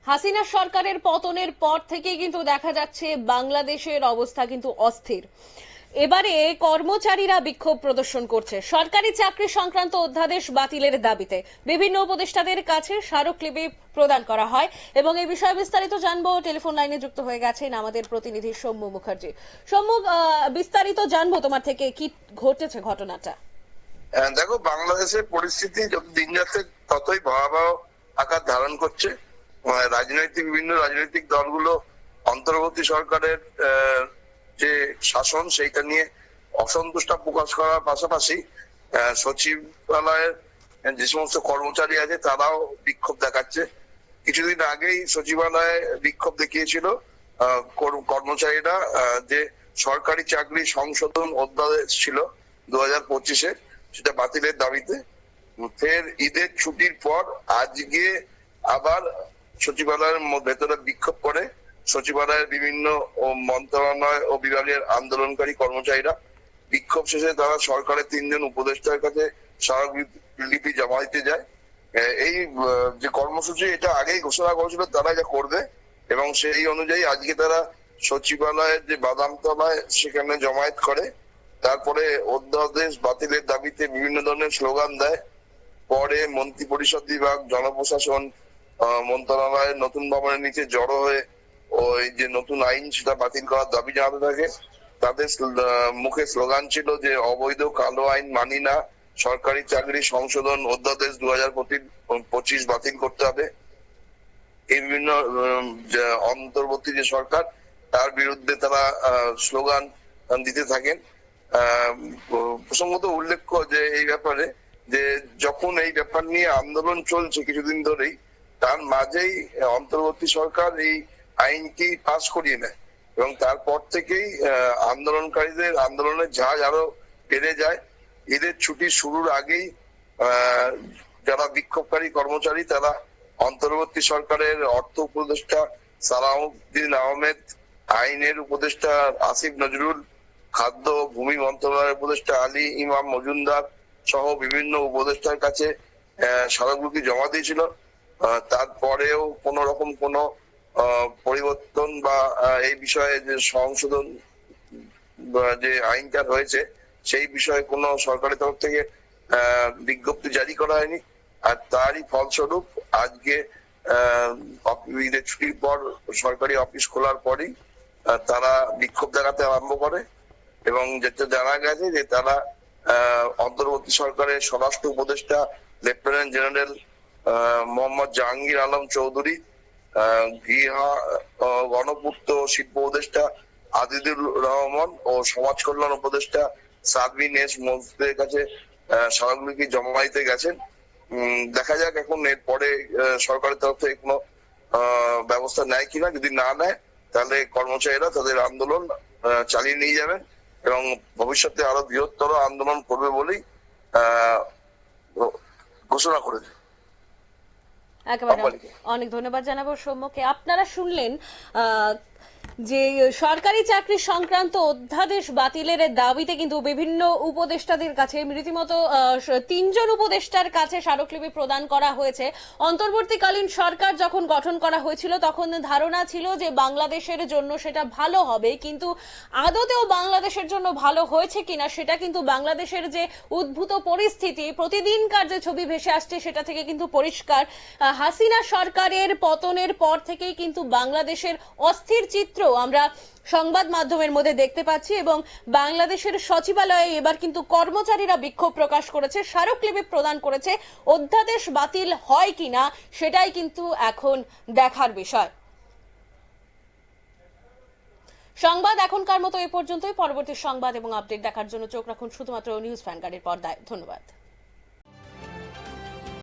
হাসিনা সরকারের পতনের পর থেকে কিন্তু দেখা যাচ্ছে বাংলাদেশের অবস্থা কিন্তু অস্থির। এবারে কর্মচারীরা বিক্ষোভ প্রদর্শন করছে সরকারি চাকরি সংক্রান্ত অধ্যাদেশ বাতিলের দাবিতে। বিভিন্ন উপদেষ্টাদের কাছে স্মারকলিপি প্রদান করা হয় এবং এই বিষয়ে বিস্তারিত জানবো। টেলিফোন লাইনে যুক্ত হয়ে গেছেন আমাদের প্রতিনিধি সৌম্য মুখার্জি। সৌম্য, বিস্তারিত জানবো তোমার থেকে, কি ঘটেছে ঘটনাটা? দেখো, বাংলাদেশের পরিস্থিতি যত দিন যাচ্ছে ততই ভয়াবহ আকার ধারণ করছে। বিভিন্ন রাজনৈতিক দলগুলো অন্তর্বর্তী সরকারের যে শাসন সেইটা নিয়ে অসন্তুষ্ট প্রকাশ করার পাশাপাশি সচিবালয়ের যে সমস্ত কর্মচারী আছে তারাও বিক্ষোভ দেখাচ্ছে। কিছুদিন আগেই সচিবালয়ে বিক্ষোভ দেখিয়েছিল কর্মচারীরা, যে সরকারি চাকরি সংশোধন অধ্যাদেশ ছিল 2025-এ, সেটা বাতিলের দাবিতে। ফের ঈদের ছুটির পর আজকে আবার সচিবালয়ের ভেতরে বিক্ষোভ করে সচিবালয়ের বিভিন্ন মন্ত্রণালয় ও বিভাগের আন্দোলনকারী কর্মচারীরা। বিক্ষোভ শেষে তারা সরকারের 3জন উপদেষ্টার কাছে স্মারকলিপি জমা দিতে যায়। এই যে কর্মসূচি, এটা আগেই ঘোষণা করেছিল তারা এটা করবে এবং সেই অনুযায়ী আজকে তারা সচিবালয়ের যে বাদামতলায় সেখানে জমায়েত করে। তারপরে অধ্যাদেশ বাতিলের দাবিতে বিভিন্ন ধরনের স্লোগান দেয়। পরে মন্ত্রী পরিষদ বিভাগ, জনপ্রশাসন মন্ত্রণালয়ের নতুন ভবনের নিচে জড়ো হয়ে ওই যে নতুন আইন সেটা বাতিল করার দাবি জানাতে থাকে। তাদের মুখে স্লোগান ছিল যে অবৈধ কালো আইন মানি না, সরকারি চাকরি সংশোধন অধ্যাদেশ 2025 বাতিল করতে হবে। এই বিভিন্ন অন্তর্বর্তী যে সরকার তার বিরুদ্ধে তারা স্লোগান দিতে থাকেন। প্রসঙ্গত উল্লেখ্য যে এই ব্যাপারে, যে যখন এই ব্যাপার নিয়ে আন্দোলন চলছে কিছুদিন ধরেই, তার মাঝেই অন্তর্বর্তী সরকার এই আইনটি পাস করিয়ে নেয় এবং তারপর থেকেই আন্দোলনকারীদের আন্দোলনের ঝাঁজ আরো বেড়ে যায়। ঈদের ছুটি শুরুর আগেই যারা বিক্ষোভকারী কর্মচারী তারা অন্তর্বর্তী সরকারের অর্থ উপদেষ্টা সালাউদ্দিন আহমেদ, আইনের উপদেষ্টা আসিফ নজরুল, খাদ্য ভূমি মন্ত্রণালয়ের উপদেষ্টা আলী ইমাম মজুমদার সহ বিভিন্ন উপদেষ্টার কাছে স্মারকলিপি জমা দিয়েছিল। তারপরেও কোন রকম কোন পরিবর্তন বা এই বিষয়ে যে সংশোধন যে আইনটা হয়েছে সেই বিষয়ে কোনো সরকারের তরফ থেকে বিজ্ঞপ্তি জারি করা হয়নি। আর তারই ফলস্বরূপ আজকে ঈদের ছুটির পর সরকারি অফিস খোলার পরই তারা বিক্ষোভ দেখাতে আরম্ভ করে এবং যেটা জানা গেছে যে তারা অন্তর্বর্তী সরকারের স্বরাষ্ট্র উপদেষ্টা লেফটেন্যান্ট জেনারেল মোহাম্মদ জাহাঙ্গীর আলম চৌধুরী, গণপূর্ত শিল্প উপদেষ্টা আজিদুর রহমান ও সমাজ কল্যাণ উপদেষ্টা সাদবিন এস মসজিদের কাছে স্মারকলিপি জমা দিতে গেছেন। দেখা যাক এখন এরপরে সরকারের তরফ থেকে কোনো ব্যবস্থা নেয় কিনা। যদি না নেয় তাহলে কর্মচারীরা তাদের আন্দোলন চালিয়ে নিয়ে যাবেন এবং ভবিষ্যতে আরো বৃহত্তর আন্দোলন করবে বলেই ঘোষণা করেছে। একেবারে অনেক ধন্যবাদ জানাবো সৌম্যকে। আপনারা শুনলেন যে সরকারি চাকরি সংক্রান্ত অধ্যাদেশ বাতিলের দাবিতে কিন্তু বিভিন্ন উপদেষ্টাদের কাছে, রীতিমতো 3জন উপদেষ্টার কাছে স্মারকলিপি প্রদান করা হয়েছে। অন্তর্বর্তীকালীন সরকার যখন গঠন করা হয়েছিল তখন ধারণা ছিল যে বাংলাদেশের জন্য সেটা ভালো হবে, কিন্তু আদতেও বাংলাদেশের জন্য ভালো হয়েছে কিনা সেটা কিন্তু বাংলাদেশের যে উদ্ভূত পরিস্থিতি, প্রতিদিনকার যে ছবি ভেসে আসছে সেটা থেকে কিন্তু পরিষ্কার। হাসিনা সরকারের পতনের পর থেকেই কিন্তু বাংলাদেশের অস্থির চিত্র আমরা সংবাদ মাধ্যমের মধ্যে দেখতে পাচ্ছি এবং বাংলাদেশের সচিবালয়ে এবার কিন্তু কর্মচারীরা বিক্ষোভ প্রকাশ করেছে, স্মারকলিপি প্রদান করেছে। অধ্যাদেশ বাতিল হয় কিনা সেটাই কিন্তু এখন দেখার বিষয়। সংবাদ এখনকার মতো এ পর্যন্তই। পরবর্তী সংবাদ এবং আপডেট দেখার জন্য চোখ রাখুন শুধুমাত্র নিউজ ভ্যানগার্ডের পর্দায়। ধন্যবাদ।